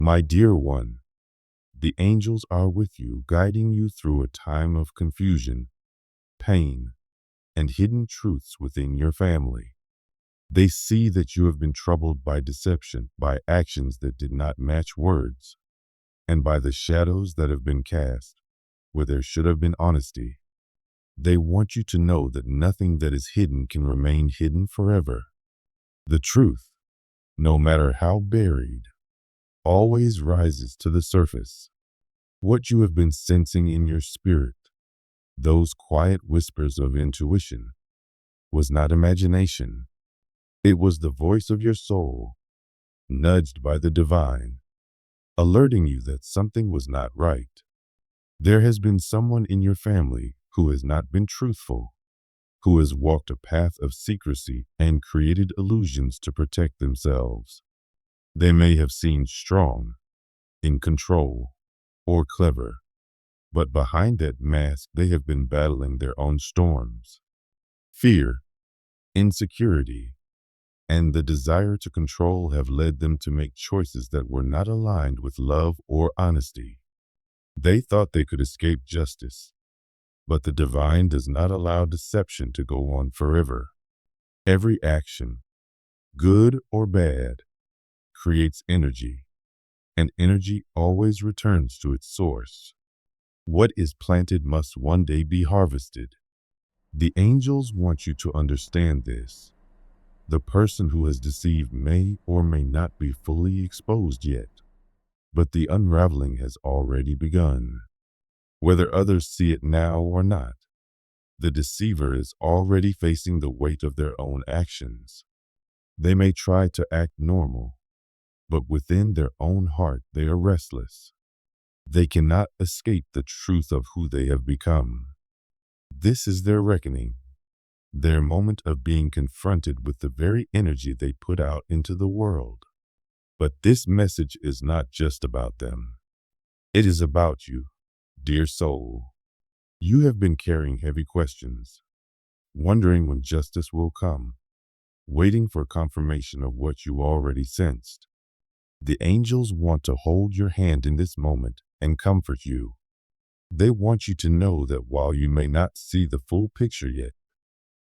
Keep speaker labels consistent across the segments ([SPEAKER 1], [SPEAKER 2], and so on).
[SPEAKER 1] My dear one, the angels are with you, guiding you through a time of confusion, pain, and hidden truths within your family. They see that you have been troubled by deception, by actions that did not match words, and by the shadows that have been cast where there should have been honesty. They want you to know that nothing that is hidden can remain hidden forever. The truth, no matter how buried, always rises to the surface. What you have been sensing in your spirit, those quiet whispers of intuition, was not imagination. It was the voice of your soul, nudged by the divine, alerting you that something was not right. There has been someone in your family who has not been truthful, who has walked a path of secrecy and created illusions to protect themselves. They may have seemed strong, in control, or clever, but behind that mask they have been battling their own storms. Fear, insecurity, and the desire to control have led them to make choices that were not aligned with love or honesty. They thought they could escape justice, but the divine does not allow deception to go on forever. Every action, good or bad, creates energy, and energy always returns to its source. What is planted must one day be harvested. The angels want you to understand this. The person who has deceived may or may not be fully exposed yet, but the unraveling has already begun. Whether others see it now or not, the deceiver is already facing the weight of their own actions. They may try to act normal, but within their own heart they are restless. They cannot escape the truth of who they have become. This is their reckoning, their moment of being confronted with the very energy they put out into the world. But this message is not just about them. It is about you, dear soul. You have been carrying heavy questions, wondering when justice will come, waiting for confirmation of what you already sensed. The angels want to hold your hand in this moment and comfort you. They want you to know that while you may not see the full picture yet,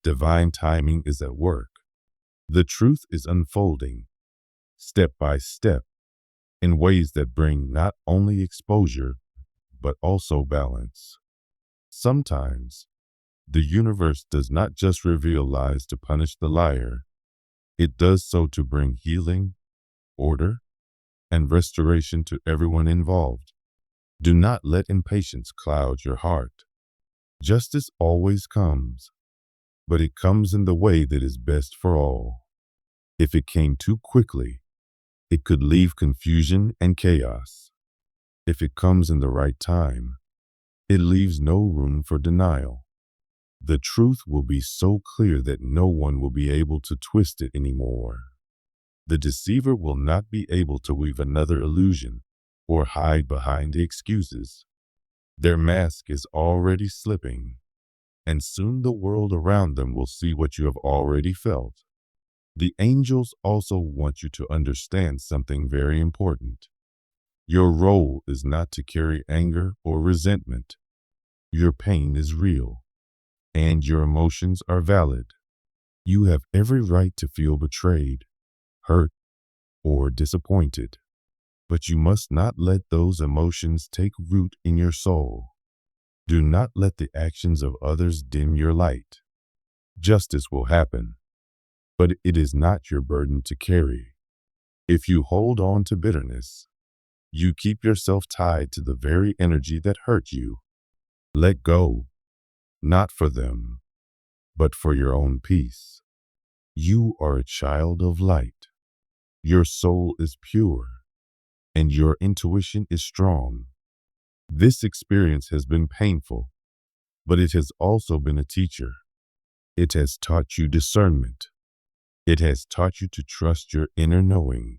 [SPEAKER 1] divine timing is at work. The truth is unfolding, step by step, in ways that bring not only exposure, but also balance. Sometimes, the universe does not just reveal lies to punish the liar. It does so to bring healing, order, and restoration to everyone involved. Do not let impatience cloud your heart. Justice always comes, but it comes in the way that is best for all. If it came too quickly, it could leave confusion and chaos. If it comes in the right time, it leaves no room for denial. The truth will be so clear that no one will be able to twist it anymore. The deceiver will not be able to weave another illusion or hide behind excuses. Their mask is already slipping, and soon the world around them will see what you have already felt. The angels also want you to understand something very important. Your role is not to carry anger or resentment. Your pain is real, and your emotions are valid. You have every right to feel betrayed, hurt, or disappointed, but you must not let those emotions take root in your soul. Do not let the actions of others dim your light. Justice will happen, but it is not your burden to carry. If you hold on to bitterness, you keep yourself tied to the very energy that hurt you. Let go, not for them, but for your own peace. You are a child of light. Your soul is pure, and your intuition is strong. This experience has been painful, but it has also been a teacher. It has taught you discernment. It has taught you to trust your inner knowing.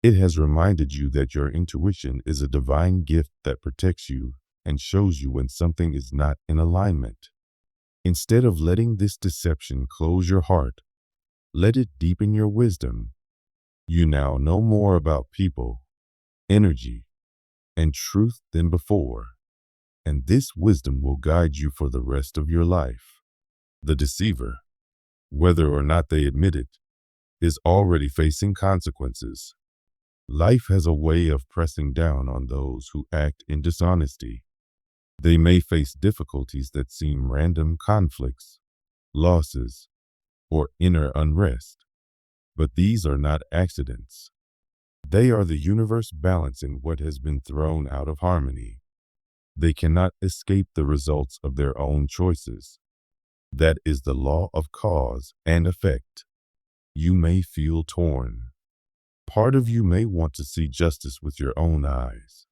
[SPEAKER 1] It has reminded you that your intuition is a divine gift that protects you and shows you when something is not in alignment. Instead of letting this deception close your heart, let it deepen your wisdom. You now know more about people, energy, and truth than before. And this wisdom will guide you for the rest of your life. The deceiver, whether or not they admit it, is already facing consequences. Life has a way of pressing down on those who act in dishonesty. They may face difficulties that seem random conflicts, losses, or inner unrest. But these are not accidents. They are the universe balancing what has been thrown out of harmony. They cannot escape the results of their own choices. That is the law of cause and effect. You may feel torn. Part of you may want to see justice with your own eyes,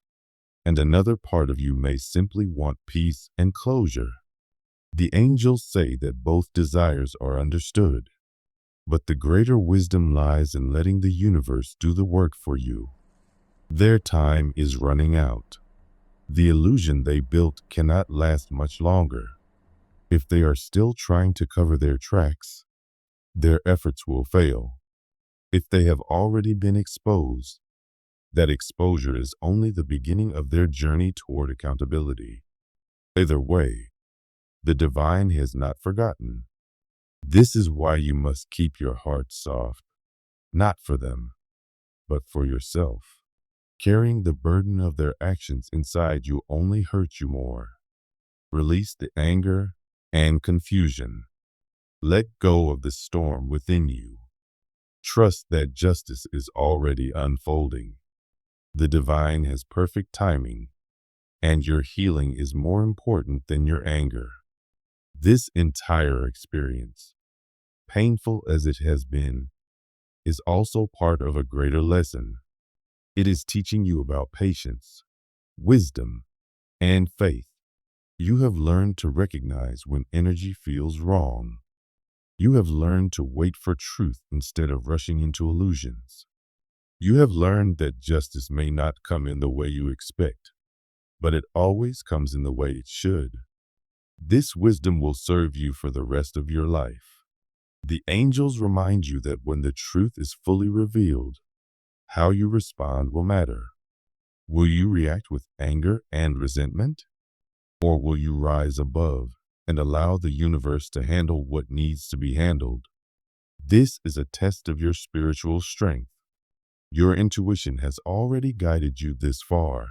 [SPEAKER 1] and another part of you may simply want peace and closure. The angels say that both desires are understood, but the greater wisdom lies in letting the universe do the work for you. Their time is running out. The illusion they built cannot last much longer. If they are still trying to cover their tracks, their efforts will fail. If they have already been exposed, that exposure is only the beginning of their journey toward accountability. Either way, the divine has not forgotten. This is why you must keep your heart soft, not for them, but for yourself. Carrying the burden of their actions inside you only hurts you more. Release the anger and confusion. Let go of the storm within you. Trust that justice is already unfolding. The divine has perfect timing, and your healing is more important than your anger. This entire experience, painful as it has been, is also part of a greater lesson. It is teaching you about patience, wisdom, and faith. You have learned to recognize when energy feels wrong. You have learned to wait for truth instead of rushing into illusions. You have learned that justice may not come in the way you expect, but it always comes in the way it should. This wisdom will serve you for the rest of your life. The angels remind you that when the truth is fully revealed, how you respond will matter. Will you react with anger and resentment? Or will you rise above and allow the universe to handle what needs to be handled? This is a test of your spiritual strength. Your intuition has already guided you this far.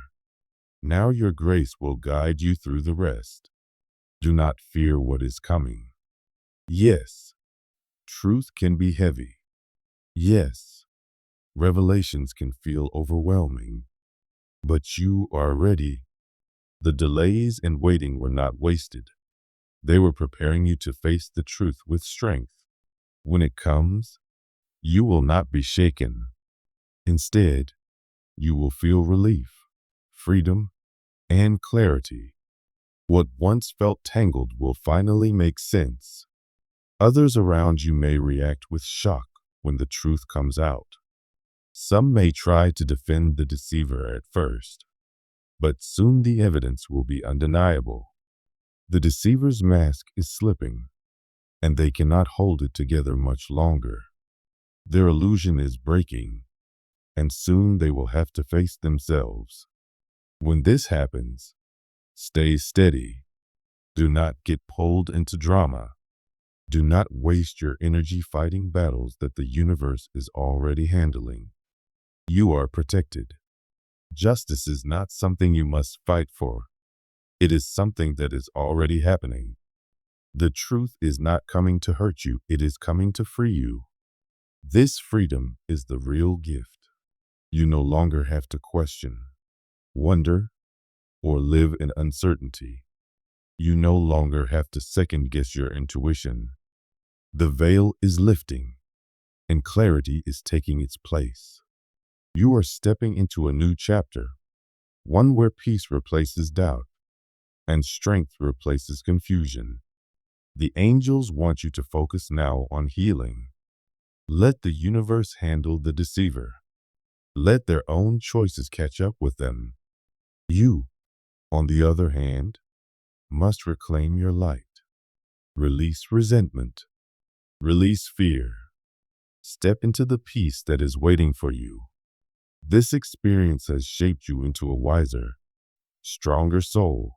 [SPEAKER 1] Now your grace will guide you through the rest. Do not fear what is coming. Yes, truth can be heavy. Yes, revelations can feel overwhelming. But you are ready. The delays and waiting were not wasted. They were preparing you to face the truth with strength. When it comes, you will not be shaken. Instead, you will feel relief, freedom, and clarity. What once felt tangled will finally make sense. Others around you may react with shock when the truth comes out. Some may try to defend the deceiver at first, but soon the evidence will be undeniable. The deceiver's mask is slipping, and they cannot hold it together much longer. Their illusion is breaking, and soon they will have to face themselves. When this happens, stay steady. Do not get pulled into drama. Do not waste your energy fighting battles that the universe is already handling. You are protected. Justice is not something you must fight for. It is something that is already happening. The truth is not coming to hurt you. It is coming to free you. This freedom is the real gift. You no longer have to question, wonder, or live in uncertainty. You no longer have to second-guess your intuition. The veil is lifting, and clarity is taking its place. You are stepping into a new chapter, one where peace replaces doubt, and strength replaces confusion. The angels want you to focus now on healing. Let the universe handle the deceiver. Let their own choices catch up with them. You, on the other hand, must reclaim your light. Release resentment. Release fear. Step into the peace that is waiting for you. This experience has shaped you into a wiser, stronger soul.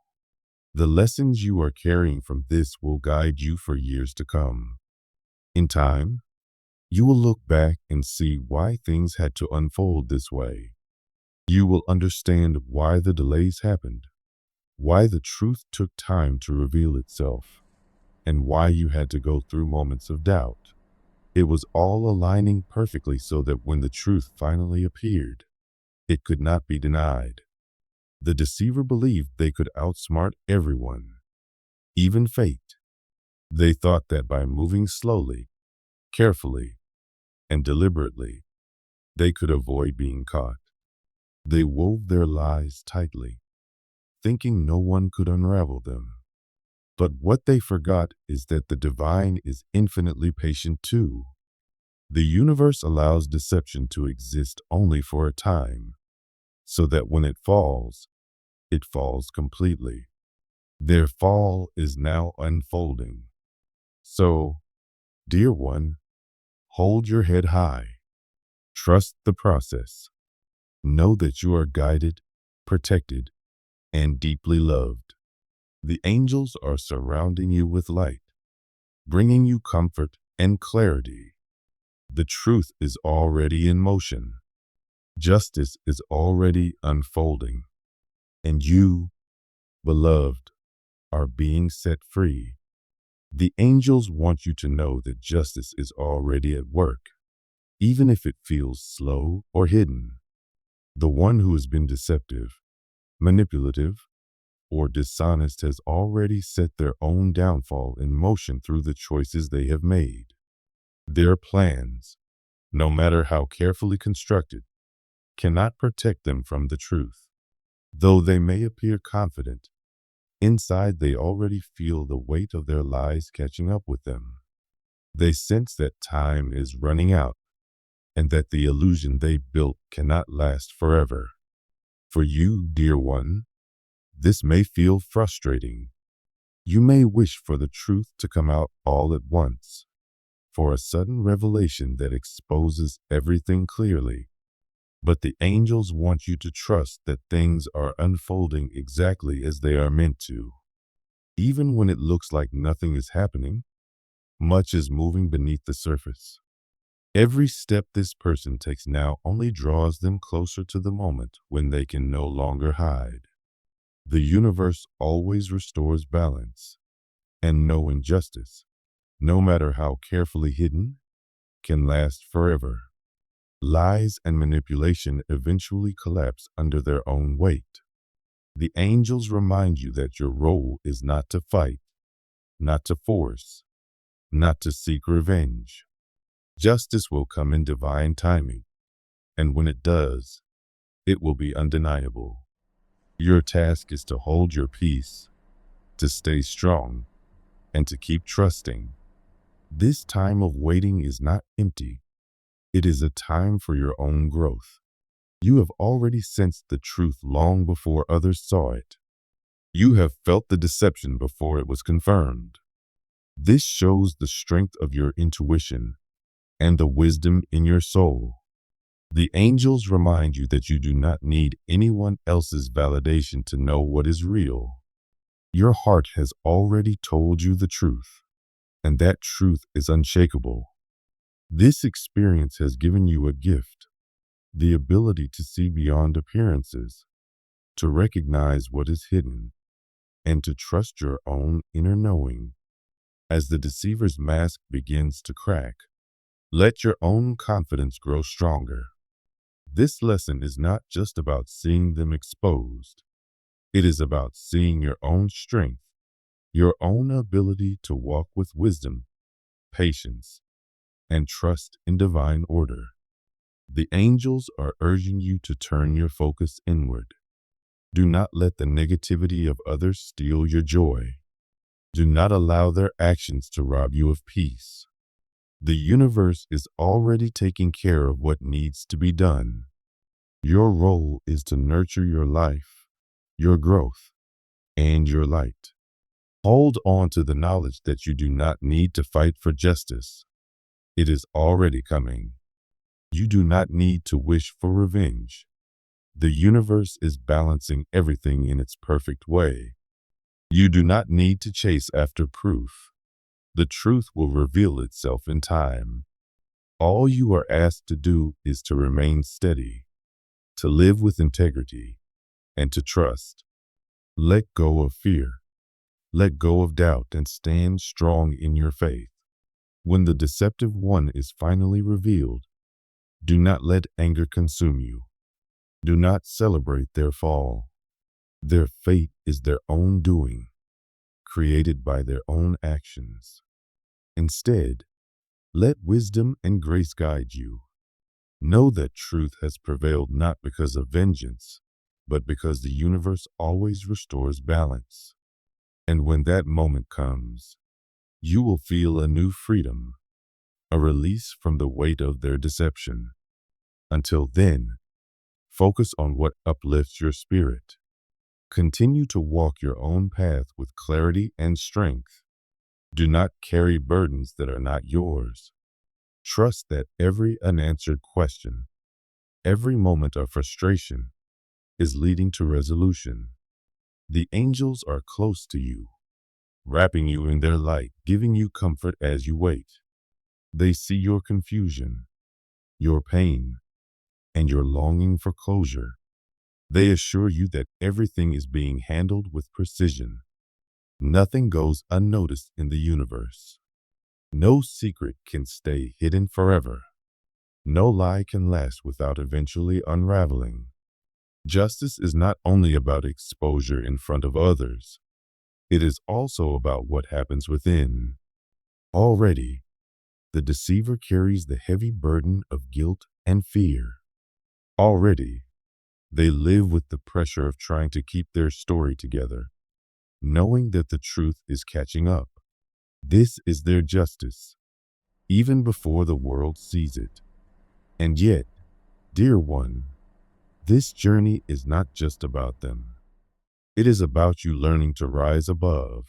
[SPEAKER 1] The lessons you are carrying from this will guide you for years to come. In time, you will look back and see why things had to unfold this way. You will understand why the delays happened, why the truth took time to reveal itself, and why you had to go through moments of doubt. It was all aligning perfectly so that when the truth finally appeared, it could not be denied. The deceiver believed they could outsmart everyone, even fate. They thought that by moving slowly, carefully, and deliberately, they could avoid being caught. They wove their lies tightly, thinking no one could unravel them. But what they forgot is that the divine is infinitely patient too. The universe allows deception to exist only for a time, so that when it falls completely. Their fall is now unfolding. So, dear one, hold your head high. Trust the process. Know that you are guided, protected, and deeply loved. The angels are surrounding you with light, bringing you comfort and clarity. The truth is already in motion. Justice is already unfolding. And you, beloved, are being set free. The angels want you to know that justice is already at work, even if it feels slow or hidden. The one who has been deceptive, manipulative, or dishonest has already set their own downfall in motion through the choices they have made. Their plans, no matter how carefully constructed, cannot protect them from the truth. Though they may appear confident, inside they already feel the weight of their lies catching up with them. They sense that time is running out and that the illusion they built cannot last forever. For you, dear one, this may feel frustrating. You may wish for the truth to come out all at once, for a sudden revelation that exposes everything clearly. But the angels want you to trust that things are unfolding exactly as they are meant to. Even when it looks like nothing is happening, much is moving beneath the surface. Every step this person takes now only draws them closer to the moment when they can no longer hide. The universe always restores balance, and no injustice, no matter how carefully hidden, can last forever. Lies and manipulation eventually collapse under their own weight. The angels remind you that your role is not to fight, not to force, not to seek revenge. Justice will come in divine timing, and when it does, it will be undeniable. Your task is to hold your peace, to stay strong, and to keep trusting. This time of waiting is not empty. It is a time for your own growth. You have already sensed the truth long before others saw it. You have felt the deception before it was confirmed. This shows the strength of your intuition and the wisdom in your soul. The angels remind you that you do not need anyone else's validation to know what is real. Your heart has already told you the truth, and that truth is unshakable. This experience has given you a gift, the ability to see beyond appearances, to recognize what is hidden, and to trust your own inner knowing. As the deceiver's mask begins to crack, let your own confidence grow stronger. This lesson is not just about seeing them exposed. It is about seeing your own strength, your own ability to walk with wisdom, patience, and trust in divine order. The angels are urging you to turn your focus inward. Do not let the negativity of others steal your joy. Do not allow their actions to rob you of peace. The universe is already taking care of what needs to be done. Your role is to nurture your life, your growth, and your light. Hold on to the knowledge that you do not need to fight for justice. It is already coming. You do not need to wish for revenge. The universe is balancing everything in its perfect way. You do not need to chase after proof. The truth will reveal itself in time. All you are asked to do is to remain steady, to live with integrity, and to trust. Let go of fear. Let go of doubt and stand strong in your faith. When the deceptive one is finally revealed, do not let anger consume you. Do not celebrate their fall. Their fate is their own doing, created by their own actions. Instead, let wisdom and grace guide you. Know that truth has prevailed not because of vengeance, but because the universe always restores balance. And when that moment comes, you will feel a new freedom, a release from the weight of their deception. Until then, focus on what uplifts your spirit. Continue to walk your own path with clarity and strength. Do not carry burdens that are not yours. Trust that every unanswered question, every moment of frustration, is leading to resolution. The angels are close to you, wrapping you in their light, giving you comfort as you wait. They see your confusion, your pain, and your longing for closure. They assure you that everything is being handled with precision. Nothing goes unnoticed in the universe. No secret can stay hidden forever. No lie can last without eventually unraveling. Justice is not only about exposure in front of others. It is also about what happens within. Already, the deceiver carries the heavy burden of guilt and fear. Already, they live with the pressure of trying to keep their story together, knowing that the truth is catching up. This is their justice, even before the world sees it. And yet, dear one, this journey is not just about them. It is about you learning to rise above,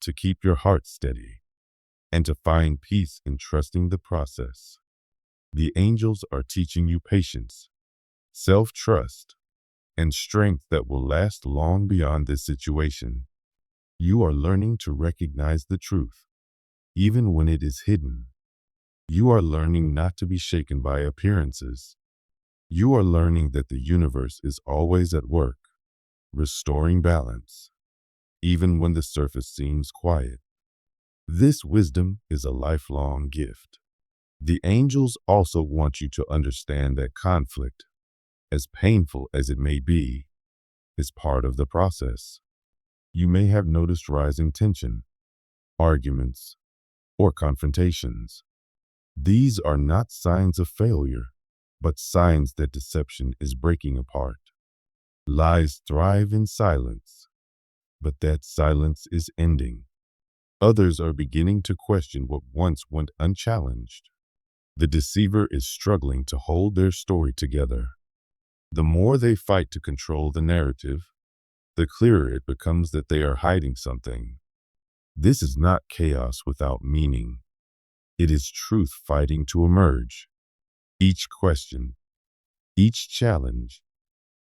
[SPEAKER 1] to keep your heart steady, and to find peace in trusting the process. The angels are teaching you patience, self-trust, and strength that will last long beyond this situation. You are learning to recognize the truth, even when it is hidden. You are learning not to be shaken by appearances. You are learning that the universe is always at work, restoring balance, even when the surface seems quiet. This wisdom is a lifelong gift. The angels also want you to understand that conflict, as painful as it may be, is part of the process. You may have noticed rising tension, arguments, or confrontations. These are not signs of failure, but signs that deception is breaking apart. Lies thrive in silence, but that silence is ending. Others are beginning to question what once went unchallenged. The deceiver is struggling to hold their story together. The more they fight to control the narrative, the clearer it becomes that they are hiding something. This is not chaos without meaning. It is truth fighting to emerge. Each question, each challenge,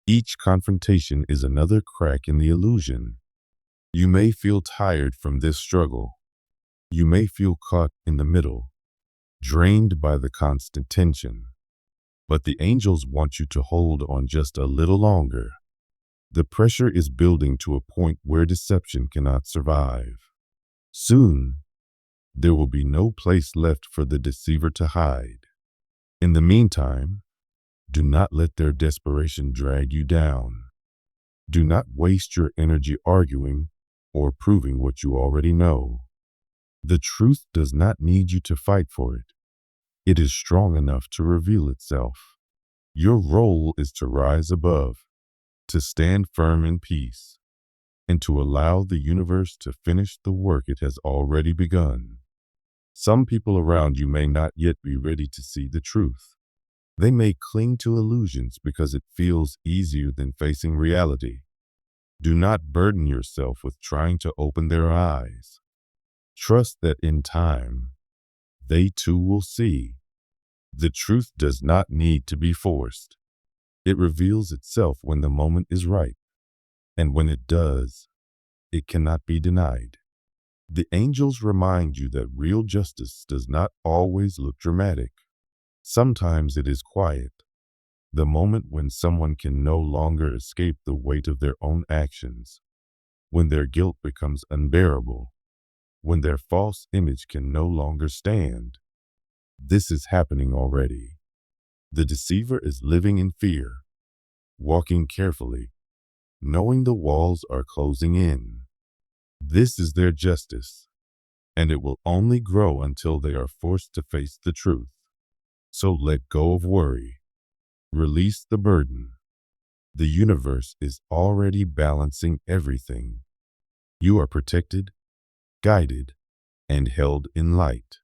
[SPEAKER 1] each confrontation is another crack in the illusion. You may feel tired from this struggle. You may feel caught in the middle, drained by the constant tension. But the angels want you to hold on just a little longer. The pressure is building to a point where deception cannot survive. Soon, there will be no place left for the deceiver to hide. In the meantime, do not let their desperation drag you down. Do not waste your energy arguing or proving what you already know. The truth does not need you to fight for it. It is strong enough to reveal itself. Your role is to rise above, to stand firm in peace, and to allow the universe to finish the work it has already begun. Some people around you may not yet be ready to see the truth. They may cling to illusions because it feels easier than facing reality. Do not burden yourself with trying to open their eyes. Trust that in time, they too will see. The truth does not need to be forced. It reveals itself when the moment is right, and when it does, it cannot be denied. The angels remind you that real justice does not always look dramatic. Sometimes it is quiet, the moment when someone can no longer escape the weight of their own actions, when their guilt becomes unbearable, when their false image can no longer stand. This is happening already. The deceiver is living in fear, walking carefully, knowing the walls are closing in. This is their justice, and it will only grow until they are forced to face the truth. So let go of worry. Release the burden. The universe is already balancing everything. You are protected, guided, and held in light.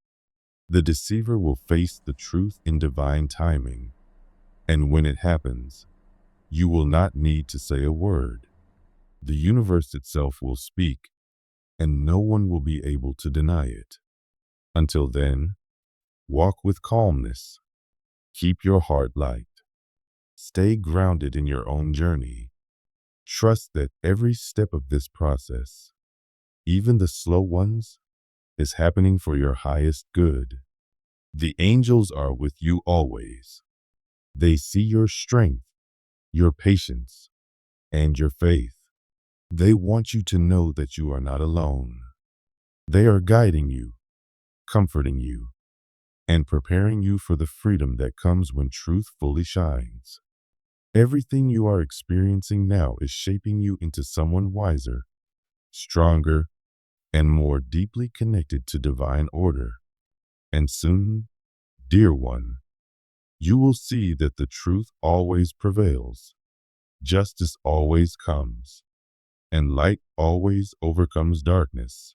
[SPEAKER 1] The deceiver will face the truth in divine timing, and when it happens, you will not need to say a word. The universe itself will speak, and no one will be able to deny it. Until then, walk with calmness. Keep your heart light. Stay grounded in your own journey. Trust that every step of this process, even the slow ones, is happening for your highest good. The angels are with you always. They see your strength, your patience, and your faith. They want you to know that you are not alone. They are guiding you, comforting you, and preparing you for the freedom that comes when truth fully shines. Everything you are experiencing now is shaping you into someone wiser, stronger, and more deeply connected to divine order. And soon, dear one, you will see that the truth always prevails, justice always comes, and light always overcomes darkness.